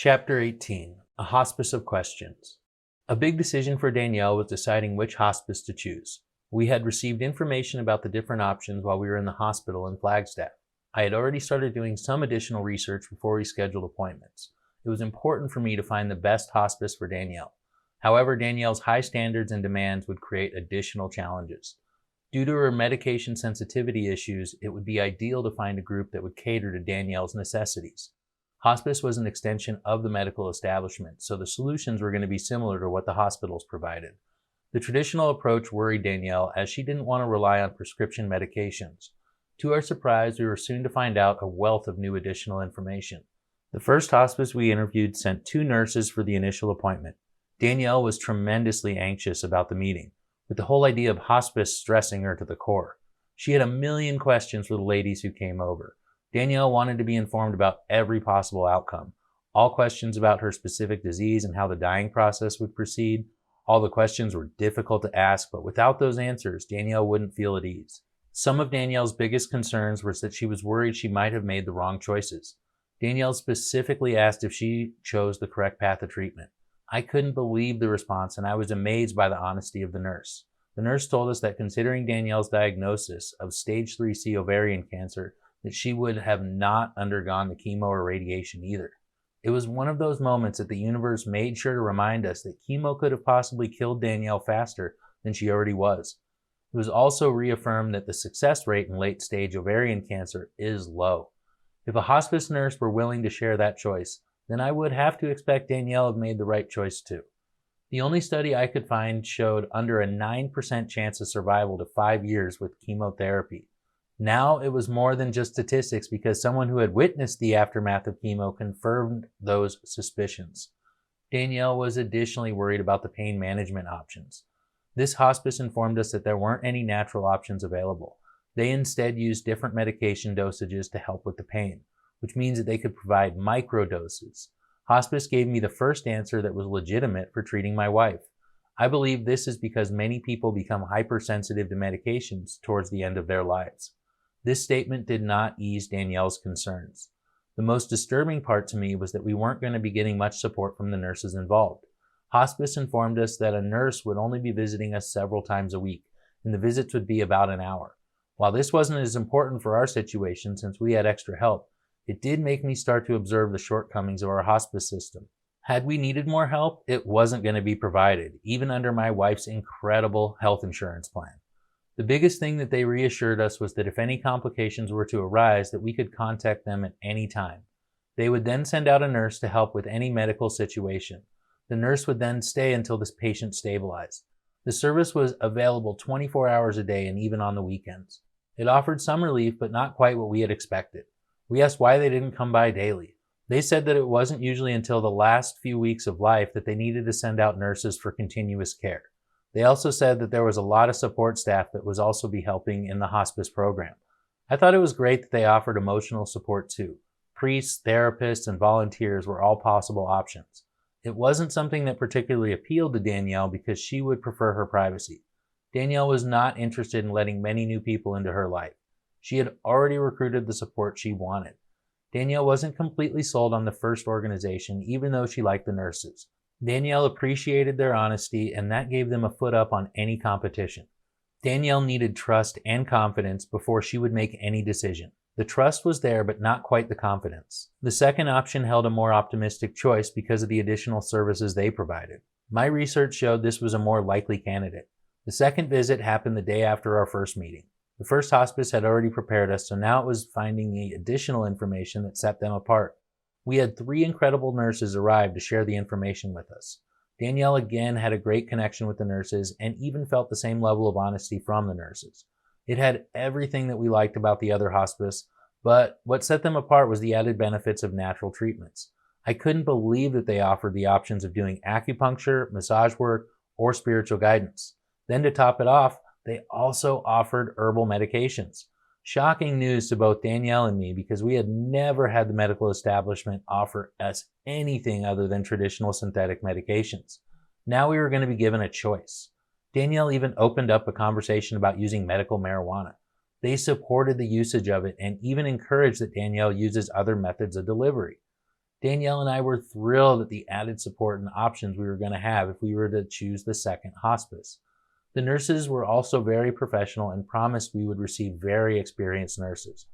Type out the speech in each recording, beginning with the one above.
Chapter 18, A Hospice of Questions. A big decision for Danielle was deciding which hospice to choose. We had received information about the different options while we were in the hospital in Flagstaff. I had already started doing some additional research before we scheduled appointments. It was important for me to find the best hospice for Danielle. However, Danielle's high standards and demands would create additional challenges. Due to her medication sensitivity issues, it would be ideal to find a group that would cater to Danielle's necessities. Hospice was an extension of the medical establishment, so the solutions were going to be similar to what the hospitals provided. The traditional approach worried Danielle as she didn't want to rely on prescription medications. To our surprise, we were soon to find out a wealth of new additional information. The first hospice we interviewed sent 2 nurses for the initial appointment. Danielle was tremendously anxious about the meeting, with the whole idea of hospice stressing her to the core. She had a million questions for the ladies who came over. Danielle wanted to be informed about every possible outcome. All questions about her specific disease and how the dying process would proceed. All the questions were difficult to ask, but without those answers, Danielle wouldn't feel at ease. Some of Danielle's biggest concerns was that she was worried she might have made the wrong choices. Danielle specifically asked if she chose the correct path of treatment. I couldn't believe the response, and I was amazed by the honesty of the nurse. The nurse told us that considering Danielle's diagnosis of stage 3C ovarian cancer, that she would have not undergone the chemo or radiation either. It was one of those moments that the universe made sure to remind us that chemo could have possibly killed Danielle faster than she already was. It was also reaffirmed that the success rate in late-stage ovarian cancer is low. If a hospice nurse were willing to share that choice, then I would have to expect Danielle had made the right choice too. The only study I could find showed under a 9% chance of survival to 5 years with chemotherapy. Now it was more than just statistics because someone who had witnessed the aftermath of chemo confirmed those suspicions. Danielle was additionally worried about the pain management options. This hospice informed us that there weren't any natural options available. They instead used different medication dosages to help with the pain, which means that they could provide microdoses. Hospice gave me the first answer that was legitimate for treating my wife. I believe this is because many people become hypersensitive to medications towards the end of their lives. This statement did not ease Danielle's concerns. The most disturbing part to me was that we weren't going to be getting much support from the nurses involved. Hospice informed us that a nurse would only be visiting us several times a week, and the visits would be about an hour. While this wasn't as important for our situation since we had extra help, it did make me start to observe the shortcomings of our hospice system. Had we needed more help, it wasn't going to be provided, even under my wife's incredible health insurance plan. The biggest thing that they reassured us was that if any complications were to arise, that we could contact them at any time. They would then send out a nurse to help with any medical situation. The nurse would then stay until this patient stabilized. The service was available 24 hours a day and even on the weekends. It offered some relief, but not quite what we had expected. We asked why they didn't come by daily. They said that it wasn't usually until the last few weeks of life that they needed to send out nurses for continuous care. They also said that there was a lot of support staff that was also be helping in the hospice program. I thought it was great that they offered emotional support too. Priests, therapists, and volunteers were all possible options. It wasn't something that particularly appealed to Danielle because she would prefer her privacy. Danielle was not interested in letting many new people into her life. She had already recruited the support she wanted. Danielle wasn't completely sold on the first organization, even though she liked the nurses. Danielle appreciated their honesty, and that gave them a foot up on any competition. Danielle needed trust and confidence before she would make any decision. The trust was there, but not quite the confidence. The second option held a more optimistic choice because of the additional services they provided. My research showed this was a more likely candidate. The second visit happened the day after our first meeting. The first hospice had already prepared us, so now it was finding the additional information that set them apart. We had 3 incredible nurses arrive to share the information with us. Danielle again had a great connection with the nurses and even felt the same level of honesty from the nurses. It had everything that we liked about the other hospice, but what set them apart was the added benefits of natural treatments. I couldn't believe that they offered the options of doing acupuncture, massage work, or spiritual guidance. Then to top it off, they also offered herbal medications. Shocking news to both Danielle and me because we had never had the medical establishment offer us anything other than traditional synthetic medications. Now we were going to be given a choice. Danielle even opened up a conversation about using medical marijuana. They supported the usage of it and even encouraged that Danielle uses other methods of delivery. Danielle and I were thrilled at the added support and options we were going to have if we were to choose the second hospice. The nurses were also very professional and promised we would receive very experienced nurses.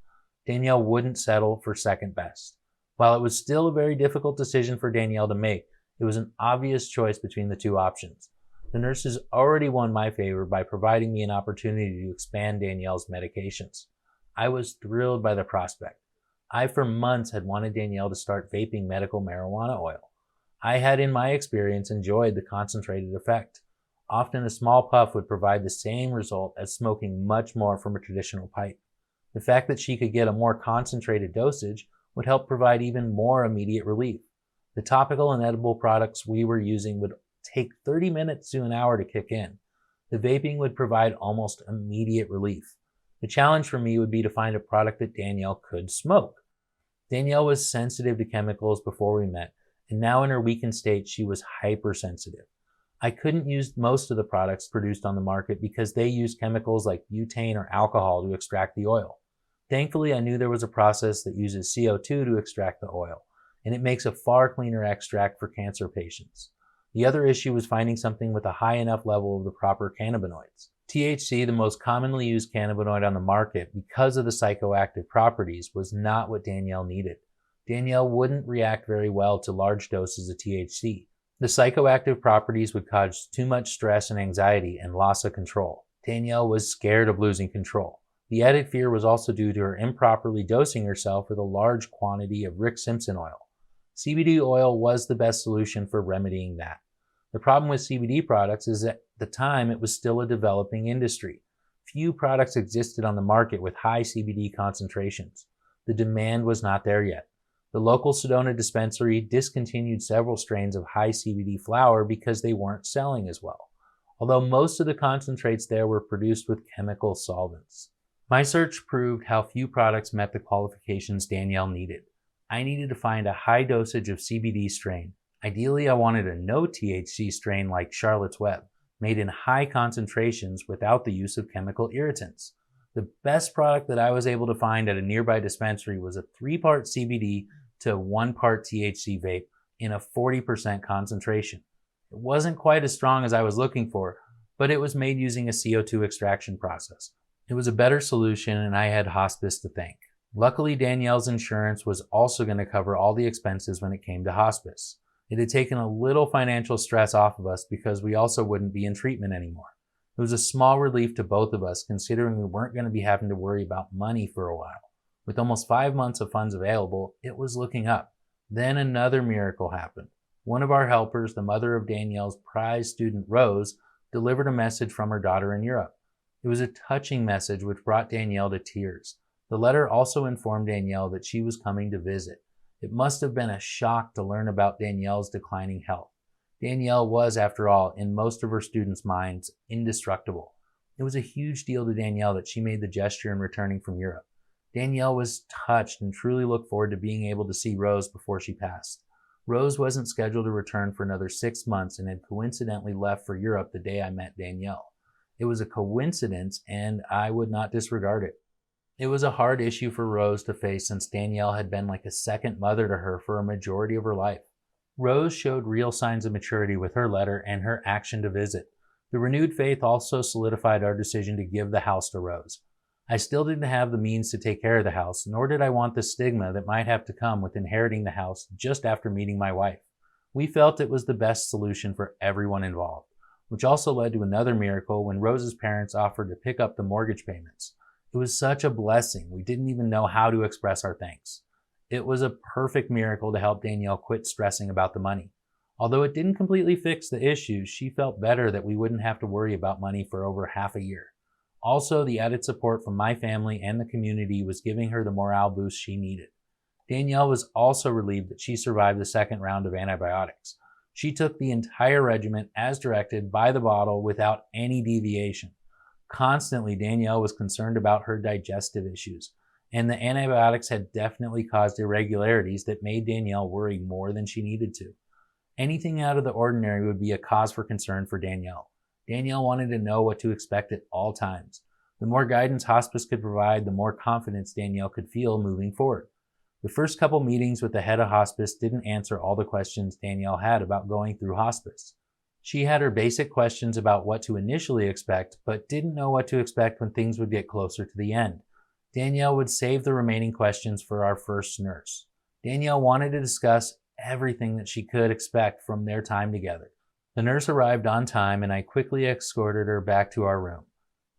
Danielle wouldn't settle for second best. While it was still a very difficult decision for Danielle to make, it was an obvious choice between the two options. The nurses already won my favor by providing me an opportunity to expand Danielle's medications. I was thrilled by the prospect. I, for months, had wanted Danielle to start vaping medical marijuana oil. I had, in my experience, enjoyed the concentrated effect. Often a small puff would provide the same result as smoking much more from a traditional pipe. The fact that she could get a more concentrated dosage would help provide even more immediate relief. The topical and edible products we were using would take 30 minutes to an hour to kick in. The vaping would provide almost immediate relief. The challenge for me would be to find a product that Danielle could smoke. Danielle was sensitive to chemicals before we met, and now in her weakened state, she was hypersensitive. I couldn't use most of the products produced on the market because they use chemicals like butane or alcohol to extract the oil. Thankfully, I knew there was a process that uses CO2 to extract the oil, and it makes a far cleaner extract for cancer patients. The other issue was finding something with a high enough level of the proper cannabinoids. THC, the most commonly used cannabinoid on the market because of the psychoactive properties, was not what Danielle needed. Danielle wouldn't react very well to large doses of THC. The psychoactive properties would cause too much stress and anxiety and loss of control. Danielle was scared of losing control. The added fear was also due to her improperly dosing herself with a large quantity of Rick Simpson oil. CBD oil was the best solution for remedying that. The problem with CBD products is that at the time it was still a developing industry. Few products existed on the market with high CBD concentrations. The demand was not there yet. The local Sedona dispensary discontinued several strains of high CBD flower because they weren't selling as well, although most of the concentrates there were produced with chemical solvents. My search proved how few products met the qualifications Danielle needed. I needed to find a high dosage of CBD strain. Ideally, I wanted a no THC strain like Charlotte's Web, made in high concentrations without the use of chemical irritants. The best product that I was able to find at a nearby dispensary was a 3-part CBD to 1-part THC vape in a 40% concentration. It wasn't quite as strong as I was looking for, but it was made using a CO2 extraction process. It was a better solution, and I had hospice to thank. Luckily, Danielle's insurance was also going to cover all the expenses when it came to hospice. It had taken a little financial stress off of us because we also wouldn't be in treatment anymore. It was a small relief to both of us, considering we weren't going to be having to worry about money for a while. With almost 5 months of funds available, it was looking up. Then another miracle happened. One of our helpers, the mother of Danielle's prize student Rose, delivered a message from her daughter in Europe. It was a touching message which brought Danielle to tears. The letter also informed Danielle that she was coming to visit. It must have been a shock to learn about Danielle's declining health. Danielle was, after all, in most of her students' minds, indestructible. It was a huge deal to Danielle that she made the gesture in returning from Europe. Danielle was touched and truly looked forward to being able to see Rose before she passed. Rose wasn't scheduled to return for another 6 months and had coincidentally left for Europe the day I met Danielle. It was a coincidence, and I would not disregard it. It was a hard issue for Rose to face since Danielle had been like a second mother to her for a majority of her life. Rose showed real signs of maturity with her letter and her action to visit. The renewed faith also solidified our decision to give the house to Rose. I still didn't have the means to take care of the house, nor did I want the stigma that might have to come with inheriting the house just after meeting my wife. We felt it was the best solution for everyone involved, which also led to another miracle when Rose's parents offered to pick up the mortgage payments. It was such a blessing, we didn't even know how to express our thanks. It was a perfect miracle to help Danielle quit stressing about the money. Although it didn't completely fix the issues, she felt better that we wouldn't have to worry about money for over half a year. Also, the added support from my family and the community was giving her the morale boost she needed. Danielle was also relieved that she survived the second round of antibiotics. She took the entire regimen as directed by the bottle without any deviation. Constantly, Danielle was concerned about her digestive issues, and the antibiotics had definitely caused irregularities that made Danielle worry more than she needed to. Anything out of the ordinary would be a cause for concern for Danielle. Danielle wanted to know what to expect at all times. The more guidance hospice could provide, the more confidence Danielle could feel moving forward. The first couple meetings with the head of hospice didn't answer all the questions Danielle had about going through hospice. She had her basic questions about what to initially expect, but didn't know what to expect when things would get closer to the end. Danielle would save the remaining questions for our first nurse. Danielle wanted to discuss everything that she could expect from their time together. The nurse arrived on time, and I quickly escorted her back to our room.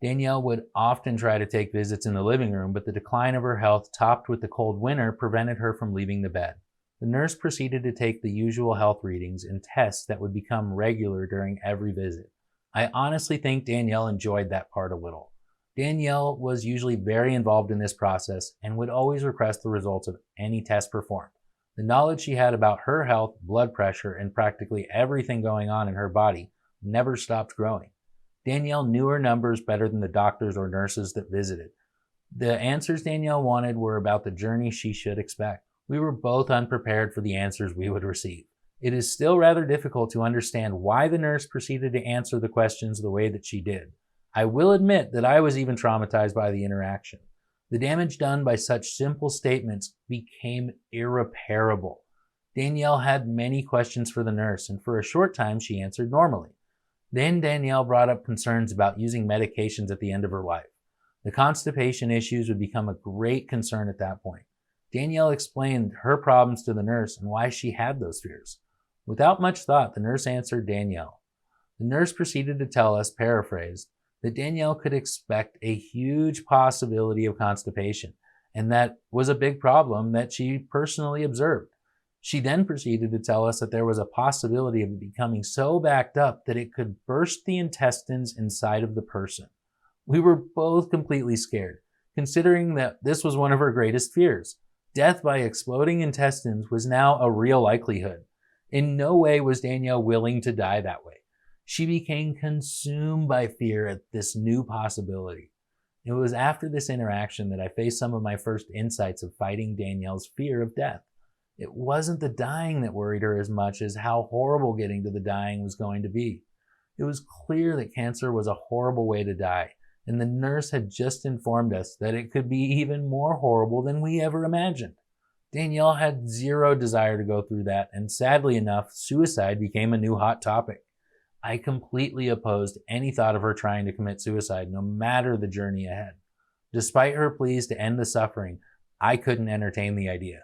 Danielle would often try to take visits in the living room, but the decline of her health, topped with the cold winter, prevented her from leaving the bed. The nurse proceeded to take the usual health readings and tests that would become regular during every visit. I honestly think Danielle enjoyed that part a little. Danielle was usually very involved in this process and would always request the results of any test performed. The knowledge she had about her health, blood pressure, and practically everything going on in her body never stopped growing. Danielle knew her numbers better than the doctors or nurses that visited. The answers Danielle wanted were about the journey she should expect. We were both unprepared for the answers we would receive. It is still rather difficult to understand why the nurse proceeded to answer the questions the way that she did. I will admit that I was even traumatized by the interaction. The damage done by such simple statements became irreparable. Danielle had many questions for the nurse, and for a short time she answered normally. Then Danielle brought up concerns about using medications at the end of her life. The constipation issues would become a great concern at that point. Danielle explained her problems to the nurse and why she had those fears. Without much thought, the nurse answered Danielle. The nurse proceeded to tell us, paraphrased, that Danielle could expect a huge possibility of constipation, and that was a big problem that she personally observed. She then proceeded to tell us that there was a possibility of it becoming so backed up that it could burst the intestines inside of the person. We were both completely scared, considering that this was one of her greatest fears. Death by exploding intestines was now a real likelihood. In no way was Danielle willing to die that way. She became consumed by fear at this new possibility. It was after this interaction that I faced some of my first insights of fighting Danielle's fear of death. It wasn't the dying that worried her as much as how horrible getting to the dying was going to be. It was clear that cancer was a horrible way to die, and the nurse had just informed us that it could be even more horrible than we ever imagined. Danielle had zero desire to go through that, and sadly enough, suicide became a new hot topic. I completely opposed any thought of her trying to commit suicide, no matter the journey ahead. Despite her pleas to end the suffering, I couldn't entertain the idea.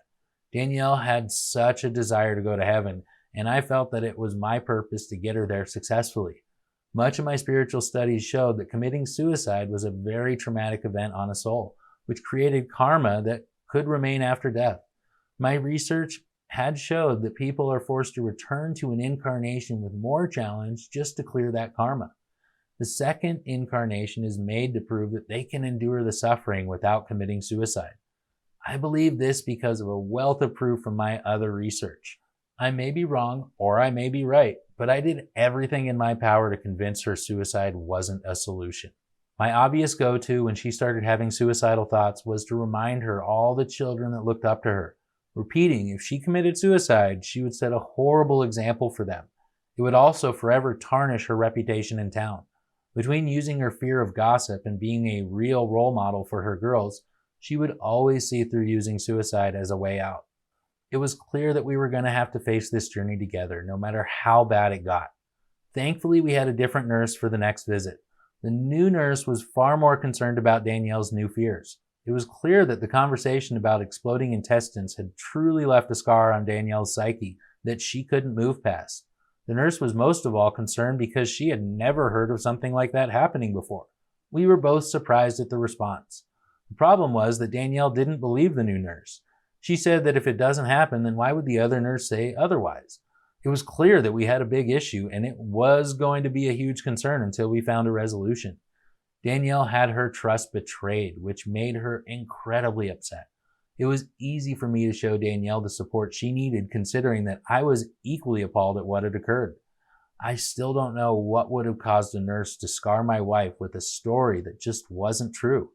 Danielle had such a desire to go to heaven, and I felt that it was my purpose to get her there successfully. Much of my spiritual studies showed that committing suicide was a very traumatic event on a soul, which created karma that could remain after death. My research had showed that people are forced to return to an incarnation with more challenge just to clear that karma. The second incarnation is made to prove that they can endure the suffering without committing suicide. I believe this because of a wealth of proof from my other research. I may be wrong or I may be right, but I did everything in my power to convince her suicide wasn't a solution. My obvious go-to when she started having suicidal thoughts was to remind her all the children that looked up to her, repeating if she committed suicide, she would set a horrible example for them. It would also forever tarnish her reputation in town. Between using her fear of gossip and being a real role model for her girls, she would always see through using suicide as a way out. It was clear that we were going to have to face this journey together, no matter how bad it got. Thankfully, we had a different nurse for the next visit. The new nurse was far more concerned about Danielle's new fears. It was clear that the conversation about exploding intestines had truly left a scar on Danielle's psyche that she couldn't move past. The nurse was most of all concerned because she had never heard of something like that happening before. We were both surprised at the response. The problem was that Danielle didn't believe the new nurse. She said that if it doesn't happen, then why would the other nurse say otherwise? It was clear that we had a big issue, and it was going to be a huge concern until we found a resolution. Danielle had her trust betrayed, which made her incredibly upset. It was easy for me to show Danielle the support she needed, considering that I was equally appalled at what had occurred. I still don't know what would have caused a nurse to scar my wife with a story that just wasn't true.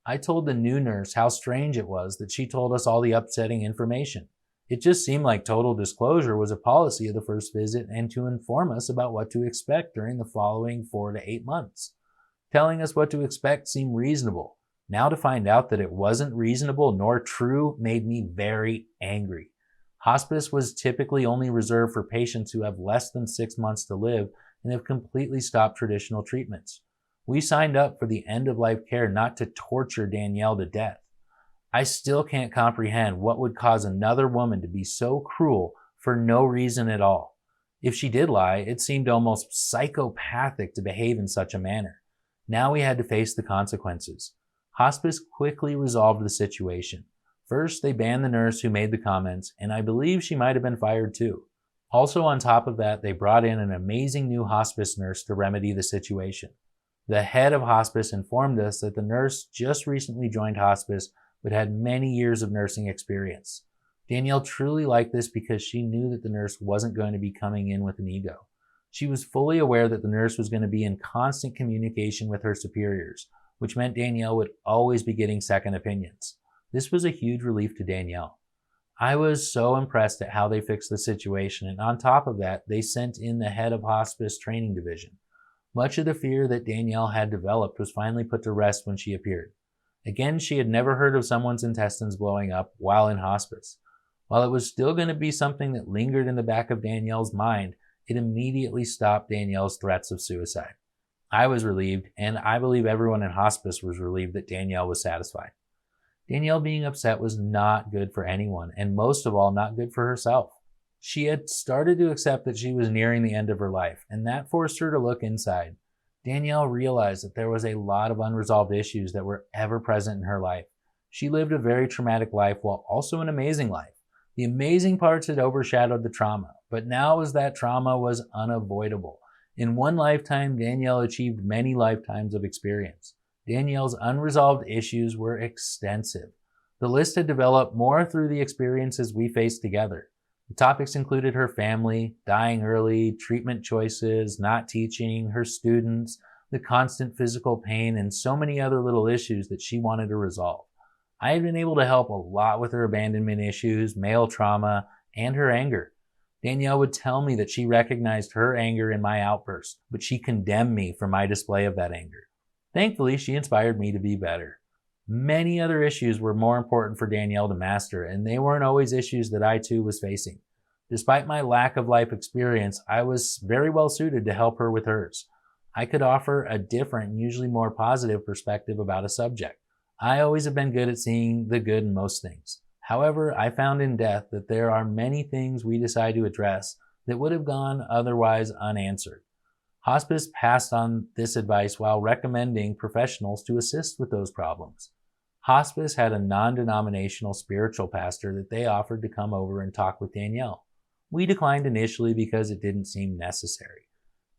I told the new nurse how strange it was that she told us all the upsetting information. It just seemed like total disclosure was a policy of the first visit and to inform us about what to expect during the following 4 to 8 months. Telling us what to expect seemed reasonable. Now to find out that it wasn't reasonable nor true made me very angry. Hospice was typically only reserved for patients who have less than 6 months to live and have completely stopped traditional treatments. We signed up for the end-of-life care not to torture Danielle to death. I still can't comprehend what would cause another woman to be so cruel for no reason at all. If she did lie, it seemed almost psychopathic to behave in such a manner. Now we had to face the consequences. Hospice quickly resolved the situation. First, they banned the nurse who made the comments, and I believe she might have been fired too. Also on top of that, they brought in an amazing new hospice nurse to remedy the situation. The head of hospice informed us that the nurse just recently joined hospice but had many years of nursing experience. Danielle truly liked this because she knew that the nurse wasn't going to be coming in with an ego. She was fully aware that the nurse was going to be in constant communication with her superiors, which meant Danielle would always be getting second opinions. This was a huge relief to Danielle. I was so impressed at how they fixed the situation, and on top of that, they sent in the head of hospice training division. Much of the fear that Danielle had developed was finally put to rest when she appeared. Again, she had never heard of someone's intestines blowing up while in hospice. While it was still going to be something that lingered in the back of Danielle's mind, it immediately stopped Danielle's threats of suicide. I was relieved, and I believe everyone in hospice was relieved that Danielle was satisfied. Danielle being upset was not good for anyone, and most of all, not good for herself. She had started to accept that she was nearing the end of her life, and that forced her to look inside. Danielle realized that there was a lot of unresolved issues that were ever present in her life. She lived a very traumatic life while also an amazing life. The amazing parts had overshadowed the trauma, but now as that trauma was unavoidable. In one lifetime, Danielle achieved many lifetimes of experience. Danielle's unresolved issues were extensive. The list had developed more through the experiences we faced together. The topics included her family, dying early, treatment choices, not teaching, her students, the constant physical pain, and so many other little issues that she wanted to resolve. I had been able to help a lot with her abandonment issues, male trauma, and her anger. Danielle would tell me that she recognized her anger in my outburst, but she condemned me for my display of that anger. Thankfully, she inspired me to be better. Many other issues were more important for Danielle to master, and they weren't always issues that I too was facing. Despite my lack of life experience, I was very well suited to help her with hers. I could offer a different, usually more positive perspective about a subject. I always have been good at seeing the good in most things. However, I found in death that there are many things we decide to address that would have gone otherwise unanswered. Hospice passed on this advice while recommending professionals to assist with those problems. Hospice had a non-denominational spiritual pastor that they offered to come over and talk with Danielle. We declined initially because it didn't seem necessary.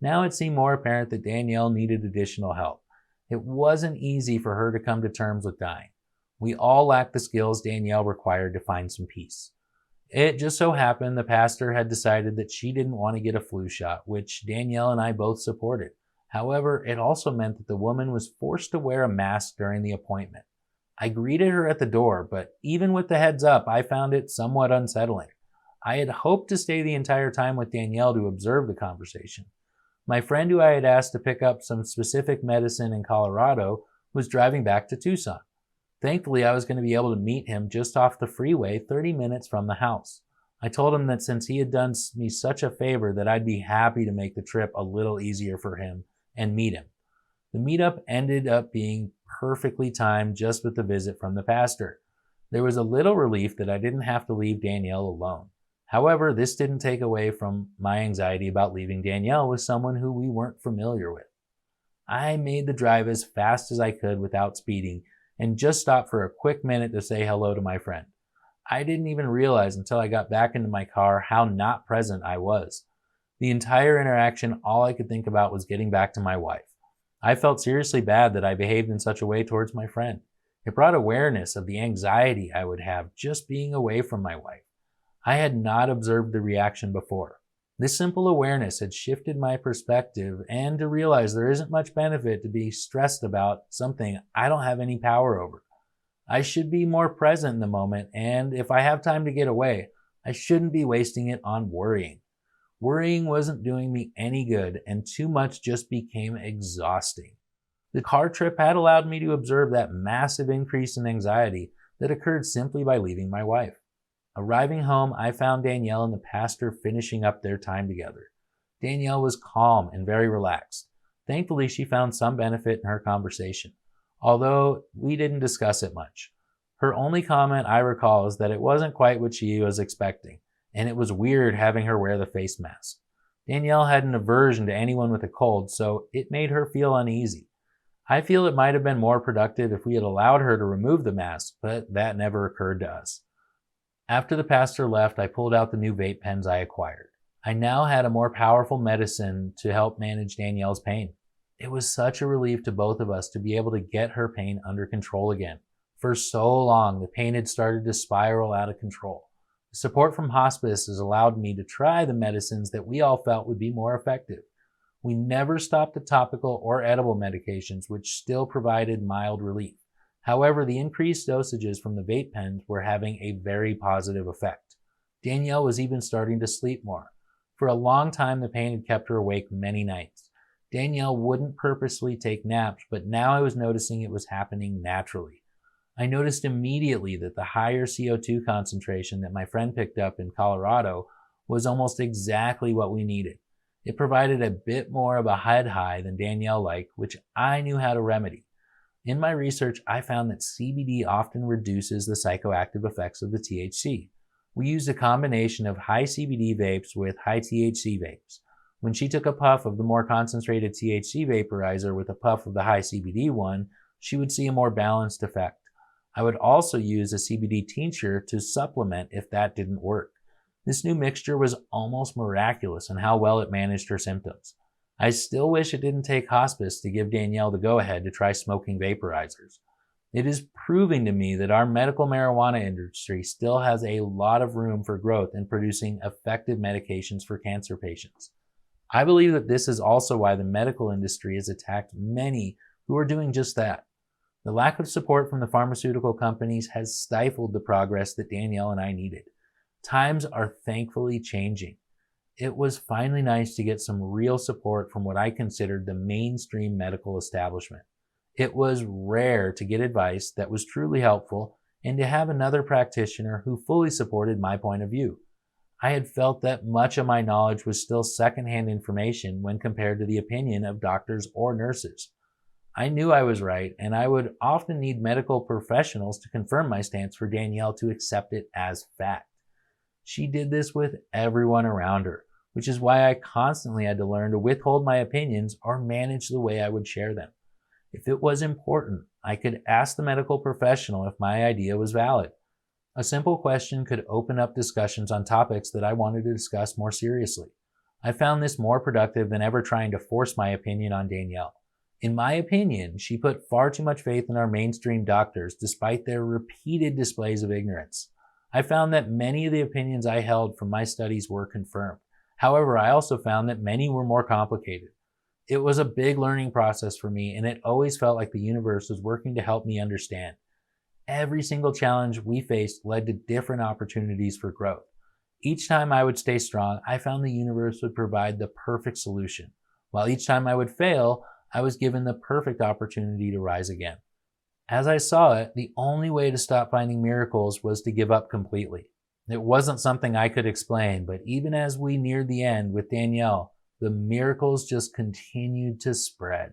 Now it seemed more apparent that Danielle needed additional help. It wasn't easy for her to come to terms with dying. We all lacked the skills Danielle required to find some peace. It just so happened the pastor had decided that she didn't want to get a flu shot, which Danielle and I both supported. However, it also meant that the woman was forced to wear a mask during the appointment. I greeted her at the door, but even with the heads up, I found it somewhat unsettling. I had hoped to stay the entire time with Danielle to observe the conversation. My friend who I had asked to pick up some specific medicine in Colorado was driving back to Tucson. Thankfully, I was going to be able to meet him just off the freeway 30 minutes from the house. I told him that since he had done me such a favor that I'd be happy to make the trip a little easier for him and meet him. The meetup ended up being perfectly timed just with the visit from the pastor. There was a little relief that I didn't have to leave Danielle alone. However, this didn't take away from my anxiety about leaving Danielle with someone who we weren't familiar with. I made the drive as fast as I could without speeding and just stopped for a quick minute to say hello to my friend. I didn't even realize until I got back into my car how not present I was. The entire interaction, all I could think about was getting back to my wife. I felt seriously bad that I behaved in such a way towards my friend. It brought awareness of the anxiety I would have just being away from my wife. I had not observed the reaction before. This simple awareness had shifted my perspective and to realize there isn't much benefit to be stressed about something I don't have any power over. I should be more present in the moment, and if I have time to get away, I shouldn't be wasting it on worrying. Worrying wasn't doing me any good, and too much just became exhausting. The car trip had allowed me to observe that massive increase in anxiety that occurred simply by leaving my wife. Arriving home, I found Danielle and the pastor finishing up their time together. Danielle was calm and very relaxed. Thankfully, she found some benefit in her conversation, although we didn't discuss it much. Her only comment I recall is that it wasn't quite what she was expecting, and it was weird having her wear the face mask. Danielle had an aversion to anyone with a cold, so it made her feel uneasy. I feel it might have been more productive if we had allowed her to remove the mask, but that never occurred to us. After the pastor left, I pulled out the new vape pens I acquired. I now had a more powerful medicine to help manage Danielle's pain. It was such a relief to both of us to be able to get her pain under control again. For so long, the pain had started to spiral out of control. The support from hospice has allowed me to try the medicines that we all felt would be more effective. We never stopped the topical or edible medications, which still provided mild relief. However, the increased dosages from the vape pens were having a very positive effect. Danielle was even starting to sleep more. For a long time, the pain had kept her awake many nights. Danielle wouldn't purposely take naps, but now I was noticing it was happening naturally. I noticed immediately that the higher CO2 concentration that my friend picked up in Colorado was almost exactly what we needed. It provided a bit more of a head high than Danielle liked, which I knew how to remedy. In my research, I found that CBD often reduces the psychoactive effects of the THC. We used a combination of high CBD vapes with high THC vapes. When she took a puff of the more concentrated THC vaporizer with a puff of the high CBD one, she would see a more balanced effect. I would also use a CBD tincture to supplement if that didn't work. This new mixture was almost miraculous in how well it managed her symptoms. I still wish it didn't take hospice to give Danielle the go-ahead to try smoking vaporizers. It is proving to me that our medical marijuana industry still has a lot of room for growth in producing effective medications for cancer patients. I believe that this is also why the medical industry has attacked many who are doing just that. The lack of support from the pharmaceutical companies has stifled the progress that Danielle and I needed. Times are thankfully changing. It was finally nice to get some real support from what I considered the mainstream medical establishment. It was rare to get advice that was truly helpful and to have another practitioner who fully supported my point of view. I had felt that much of my knowledge was still secondhand information when compared to the opinion of doctors or nurses. I knew I was right, and I would often need medical professionals to confirm my stance for Danielle to accept it as fact. She did this with everyone around her, which is why I constantly had to learn to withhold my opinions or manage the way I would share them. If it was important, I could ask the medical professional if my idea was valid. A simple question could open up discussions on topics that I wanted to discuss more seriously. I found this more productive than ever trying to force my opinion on Danielle. In my opinion, she put far too much faith in our mainstream doctors despite their repeated displays of ignorance. I found that many of the opinions I held from my studies were confirmed. However, I also found that many were more complicated. It was a big learning process for me, and it always felt like the universe was working to help me understand. Every single challenge we faced led to different opportunities for growth. Each time I would stay strong, I found the universe would provide the perfect solution, while each time I would fail, I was given the perfect opportunity to rise again. As I saw it, the only way to stop finding miracles was to give up completely. It wasn't something I could explain, but even as we neared the end with Danielle, the miracles just continued to spread.